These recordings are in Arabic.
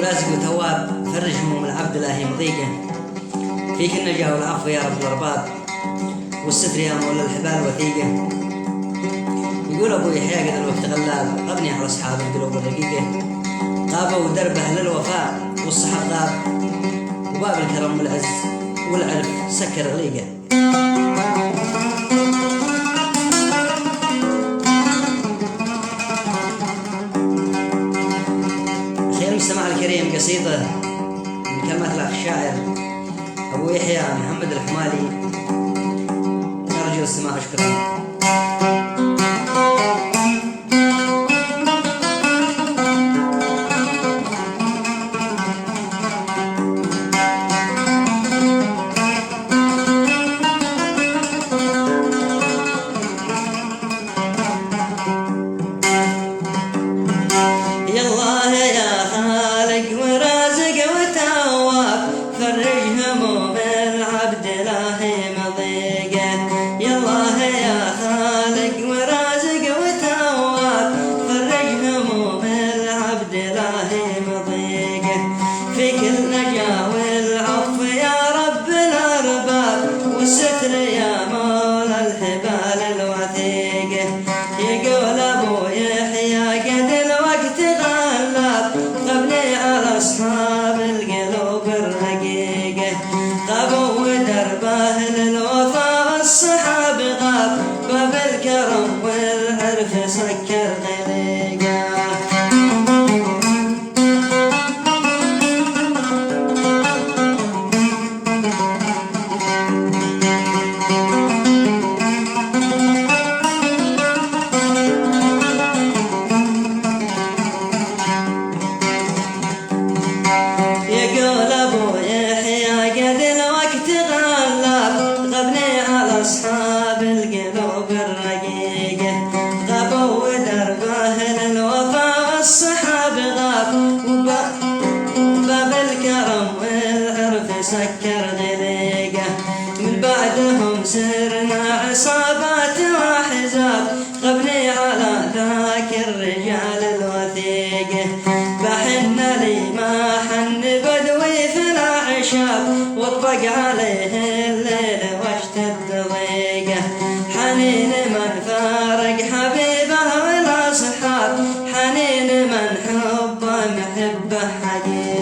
ورازق وتواب، فرج هموم العبد لا هي مضيقه. فيك النجاة والعفو يا رب الارباب، والستر يا مولى الحبال وثيقه. يقول ابو يحيى قد الوقت غلاب، غبني على اصحاب القلوب الرقيقه. غابوا دربه للوفاء والصحب غاب، وباب الكرم والعز والعرف سكر غليقه. خير المستمع الكريم قصيده من كلمات الاخ الشاعر ابو يحيى محمد الحمالي، نرجو الاستماع. شكرا. سكر غليقه. من بعدهم سرنا عصابات وحزاب، غبني على ذاك الرجال الوثيقه. بحن لي ما حن بدوي في الأعشاب، واطبق عليه الليل واشتد ضيقه. حنين من فارق حبيبه والأصحاب، حنين من حبه محبه حقيقه.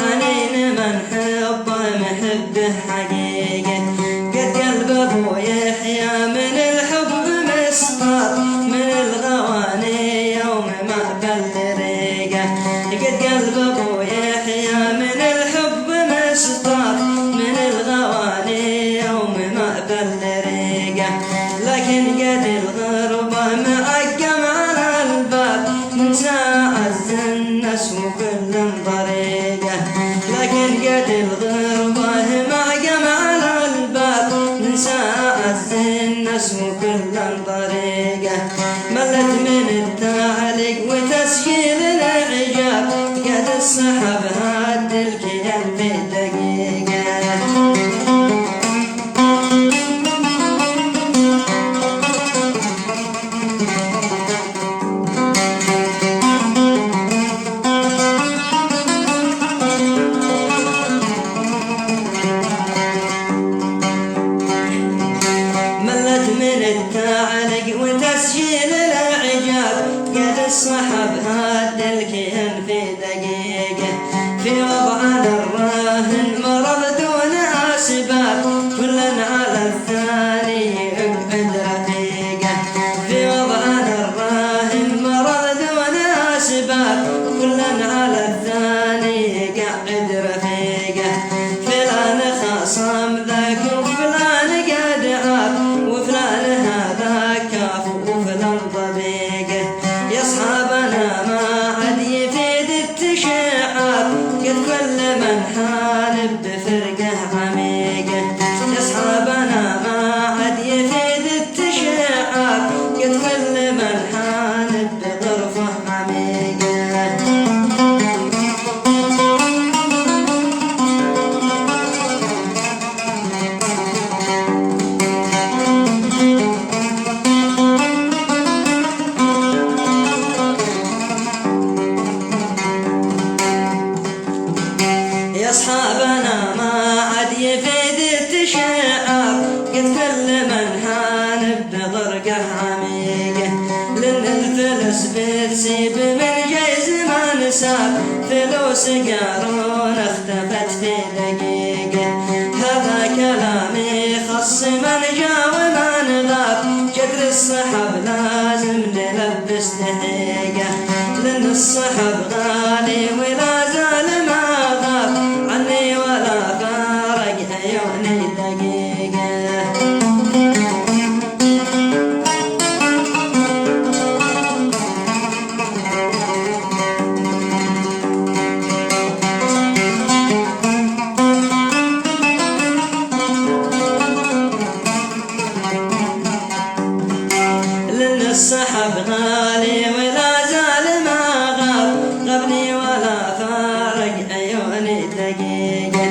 حنين من حبه محبه حقيقه. قد قلب ابو يحيى من الحب مسطر، من الغواني يوم ما بل ريقه. قد قلب ابو يحيى من الحب مسطر، من الغواني يوم ما بل ريقه. لكن قد الغربه معقم على الباب، من ساعة الناس وكل طريقه. لكن قد الغربة معقم تشعب قد كل من حان بضرقه عميقه لأن الفلس بتسيب من جيز ما نساب فلوس قارون اختفت في دقيقه هذا كلامي خص من جا ومن غاب جدر الصحب لازم نلبس دقيقه لأن الصحب غالي ولا زال ما غاب عني ولا فارق عيوني دقيقه السحب غالي ولا زال ما غاب غبني ولا فارق عيوني دقيقة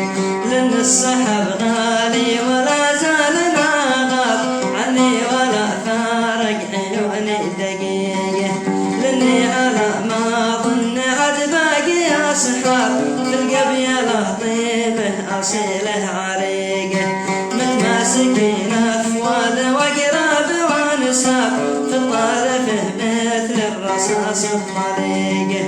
لأن السحب غالي ولا زال ما غاب عني ولا فارق عيوني دقيقة لأني على ما ظن عد باقي أصحاب في القبيلة طيبه أصيله عريقة متماسكين أفوال وقراب ونساب في طرفه مثل الرصاص الطليقه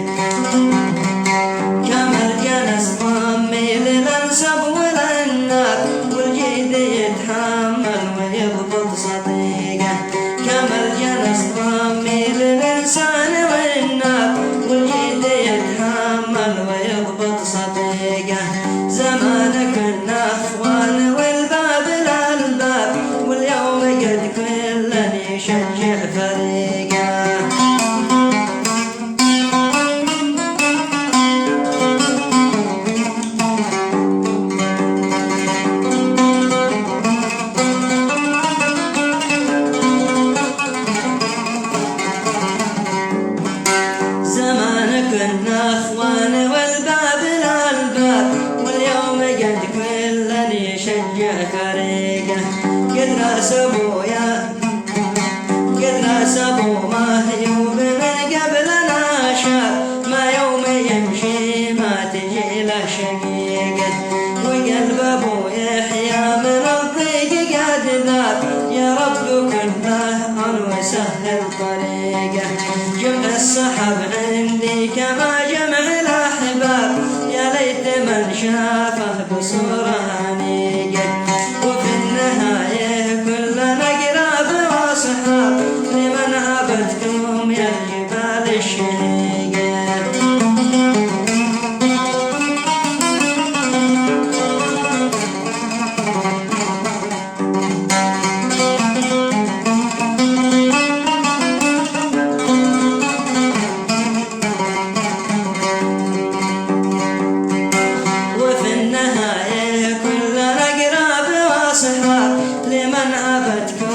كما الجنس ضمي للانسب والعناب والجيد يتحمل ويضبط صديقه كما الجنس ضمي للانسان والناب والجيد يتحمل ويضبط صديقه زمانك كنا اخوان والباب للباب واليوم قد كل يشجع فريقه زمان كنا اخوان والباب للباب واليوم قد كل يشجع فريقه قد راسبوا ما يوم من قبلنا شاب ما يوم يمشي ما تجي له شقيقه وقلب ابو يحيى من الضيق قد ذاب يا رب كله عن وسهل طريقه جمع السحب عندي كما جمع الاحباب يا ليت من شافه بصوره انيقه وفي النهايه كلنا قراب واصحاب لمن عبدتم يا الجبال الشهيقه وفي النهايه كلنا قراب واصحاب لمن عبدتم